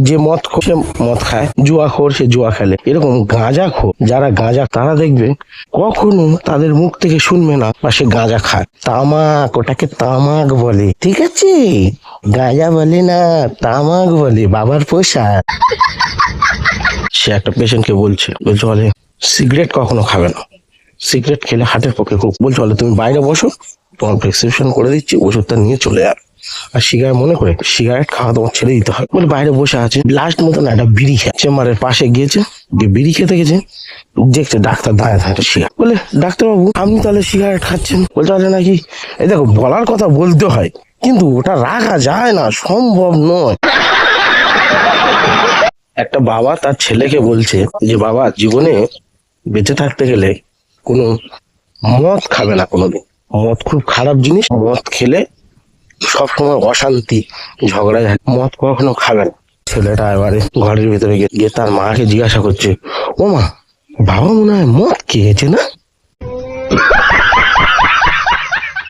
যে মদ খোর সে মদ খায়, জুয়া খোর সে জুয়া খেলে। এরকম গাঁজা খোর যারা গাঁজা, তারা দেখবে কখনো তাদের মুখ থেকে শুনবে না বা সে গাঁজা খায়। তামাক, ওটাকে তামাক বলে, ঠিক আছে? গাঁজা বলে না, তামাক বলে, বাবার পোষা। সে একটা পেশেন্টকে বলছে বলে সিগারেট কখনো খাবে না, সিগারেট খেলে হার্টের পক্ষে খুব। বলছে বলে তুমি বাইরে বসো, তোমার প্রেসক্রিপশন করে দিচ্ছি, ওষুধটা নিয়ে চলে যাবে। আর সিগারেট মনে করে সিগারেট খাওয়া তোমার ছেড়ে দিতে হয় বলে বাইরে বসে আছে। লাস্ট মতন একটা বিড়ি খেয়ে চেম্বারের পাশে গিয়েছে, গিয়ে বিড়ি খেতে গেছে, দেখছে ডাক্তার দাঁড়িয়ে থাকে সিগারেট। বলে ডাক্তারবাবু আপনি তাহলে সিগারেট খাচ্ছেন? বলতে পারে নাকি, এই দেখো বলার কথা বলতে হয়, কিন্তু ওটা রাখা যায় না, সম্ভব নয়। একটা বাবা তার ছেলেকে বলছে যে বাবা, জীবনে বেঁচে থাকতে গেলে কোনো মদ খাবে না কোনোদিন। মদ খুব খারাপ জিনিস, মদ খেলে সবসময় অশান্তি, ঝগড়া, মদ কখনো খাবে না। ছেলেটা এবারে ঘরের ভিতরে গিয়ে তার মাকে জিজ্ঞাসা করছে, ও মা, বাবা মনে হয় মদ খেয়েছে না?